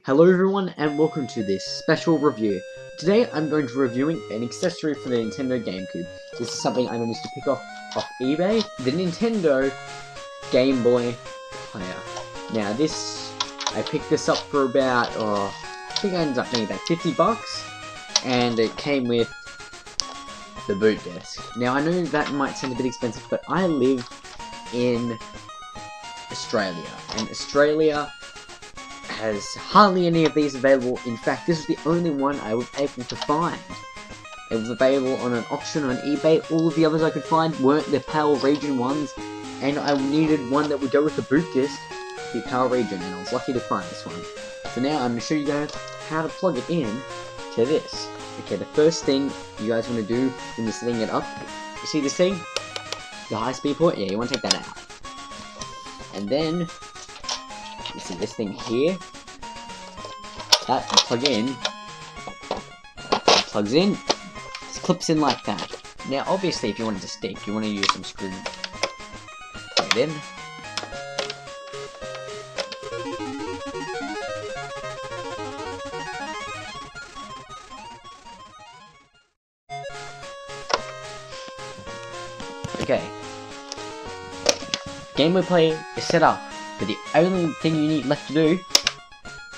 Hello everyone and welcome to this special review. Today I'm going to be reviewing an accessory for the Nintendo GameCube. This is something I managed to pick off eBay. The Nintendo Game Boy player. Now this, I picked this up for about, I think I ended up paying about 50 bucks. And it came with the boot disc. Now I know that might sound a bit expensive, but I live in Australia. And Australia has hardly any of these available. In fact, this is the only one I was able to find. It was available on an auction on eBay. All of the others I could find weren't the Power Region ones, and I needed one that would go with the boot disc, the Power Region, and I was lucky to find this one. So now I'm going to show you guys how to plug it in to this. Okay, the first thing you guys want to do when you're setting it up, you see this thing? The high-speed port? Yeah, you want to take that out. And then you see this thing here? That you plug in. It plugs in. It clips in like that. Now, obviously, if you want it to stick, you want to use some screws. Plug it in. Okay. Game Boy Player is set up. But the only thing you need left to do,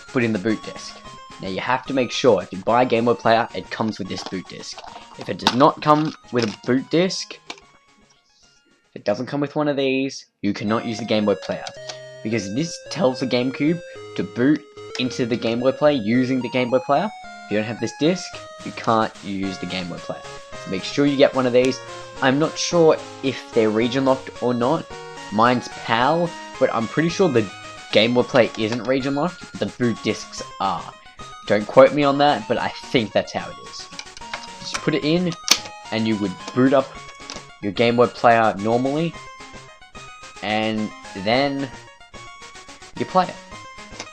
put in the boot disc. Now you have to make sure if you buy a Game Boy Player, it comes with this boot disc. If it does not come with a boot disc, if it doesn't come with one of these, you cannot use the Game Boy Player. Because this tells the GameCube to boot into the Game Boy Player using the Game Boy Player. If you don't have this disc, you can't use the Game Boy Player. So make sure you get one of these. I'm not sure if they're region locked or not. Mine's PAL. But I'm pretty sure the Game Boy Player isn't region locked, but the boot discs are. Don't quote me on that, but I think that's how it is. Just put it in, and you would boot up your Game Boy Player normally, and then you play it.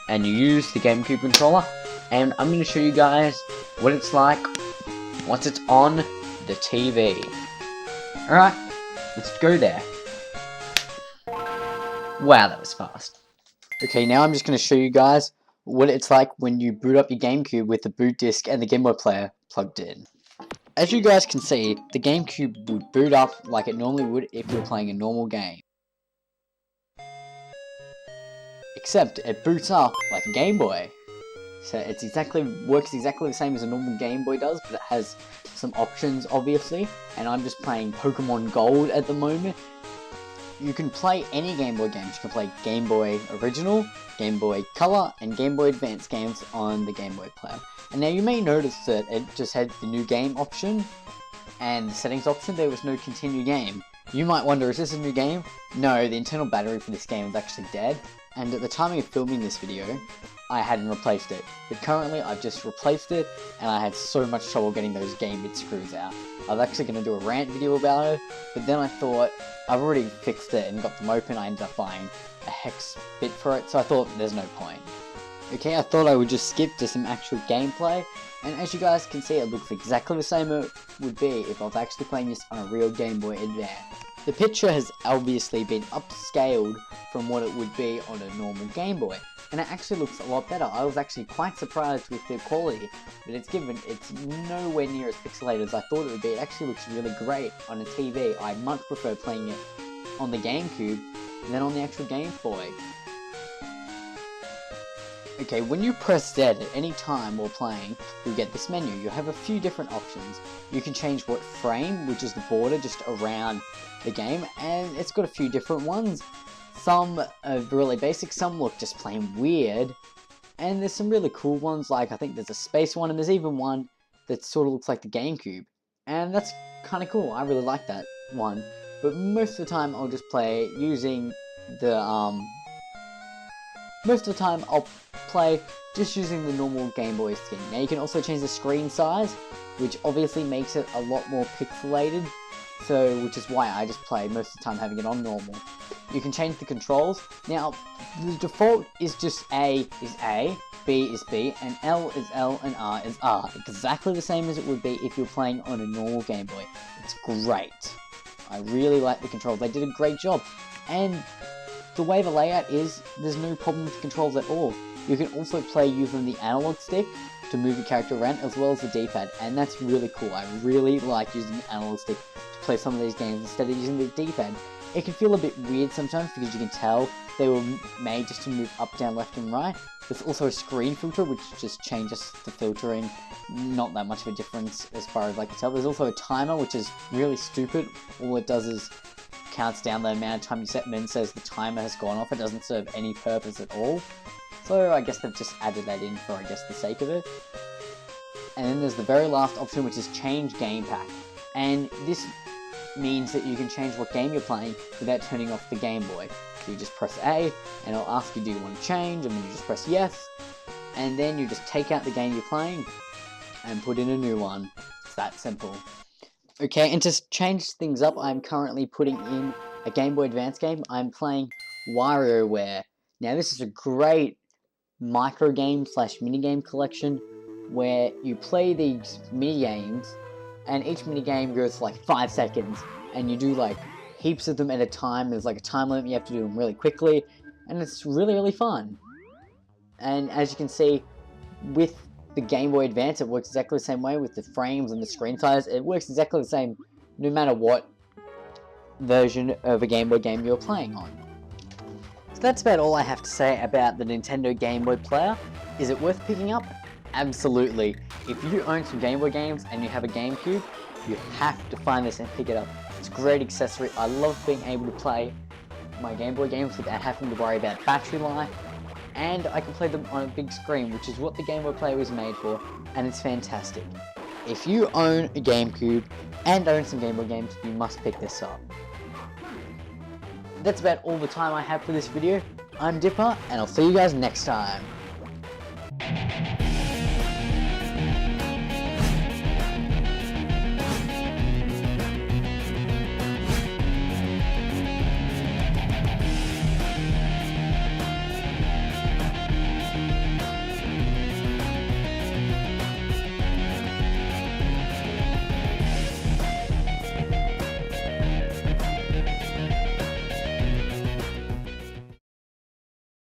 And you use the GameCube controller, and I'm going to show you guys what it's like once it's on the TV. Alright, let's go there. Wow, that was fast. Okay, now I'm just going to show you guys what it's like when you boot up your GameCube with the boot disc and the Game Boy Player plugged in. As you guys can see, the GameCube would boot up like it normally would if you were playing a normal game. Except it boots up like a Game Boy. So it works exactly the same as a normal Game Boy does, but it has some options obviously. And I'm just playing Pokemon Gold at the moment. You can play any Game Boy games. You can play Game Boy Original, Game Boy Color, and Game Boy Advance games on the Game Boy Player. And now you may notice that it just had the new game option and the settings option. There was no continue game. You might wonder, is this a new game? No, the internal battery for this game was actually dead. And at the time of filming this video, I hadn't replaced it. But currently, I've just replaced it, and I had so much trouble getting those game bit screws out. I was actually going to do a rant video about it, but then I thought, I've already fixed it and got them open. I ended up buying a hex bit for it, so I thought there's no point. Okay, I thought I would just skip to some actual gameplay, and as you guys can see, it looks exactly the same it would be if I was actually playing this on a real Game Boy Advance. The picture has obviously been upscaled from what it would be on a normal Game Boy, and it actually looks a lot better. I was actually quite surprised with the quality that it's nowhere near as pixelated as I thought it would be. It actually looks really great on a TV. I much prefer playing it on the GameCube than on the actual Game Boy. Okay, when you press Z at any time while playing, you'll get this menu. You'll have a few different options. You can change what frame, which is the border just around the game, and it's got a few different ones. Some are really basic, some look just plain weird, and there's some really cool ones, like I think there's a space one, and there's even one that sort of looks like the GameCube, and that's kind of cool. I really like that one, but most of the time I'll just play using the, most of the time I'll play just using the normal Game Boy skin. Now you can also change the screen size, which obviously makes it a lot more pixelated, which is why I just play most of the time having it on normal. You can change the controls. Now, the default is just A is A, B is B, and L is L, and R is R. Exactly the same as it would be if you're playing on a normal Game Boy. It's great. I really like the controls. They did a great job. And the way the layout is, there's no problem with the controls at all. You can also play using the analog stick to move your character around, as well as the D-pad, and that's really cool. I really like using the analog stick to play some of these games instead of using the D-pad. It can feel a bit weird sometimes because you can tell they were made just to move up, down, left and right. There's also a screen filter which just changes the filtering, not that much of a difference as far as I can tell. There's also a timer which is really stupid. All it does is counts down the amount of time you set and then says the timer has gone off. It doesn't serve any purpose at all. So I guess they've just added that in for, I guess, the sake of it. And then there's the very last option, which is change game pack. And this means that you can change what game you're playing without turning off the Game Boy. So you just press A, and it'll ask you, do you want to change? And then you just press yes. And then you just take out the game you're playing and put in a new one. It's that simple. Okay, and to change things up, I'm currently putting in a Game Boy Advance game. I'm playing WarioWare. Now this is a great micro game / minigame collection where you play these mini games, and each mini game goes for like 5 seconds, and you do like heaps of them at a time. There's like a time limit, you have to do them really quickly, and it's really fun. And as you can see, with the Game Boy Advance, it works exactly the same way with the frames and the screen size. It works exactly the same no matter what version of a Game Boy game you're playing on. So that's about all I have to say about the Nintendo Game Boy player. Is it worth picking up? Absolutely. If you own some Game Boy games and you have a GameCube, you have to find this and pick it up. It's a great accessory. I love being able to play my Game Boy games without having to worry about battery life, and I can play them on a big screen, which is what the Game Boy player was made for, and it's fantastic. If you own a GameCube and own some Game Boy games, you must pick this up. That's about all the time I have for this video. I'm Dipper, and I'll see you guys next time.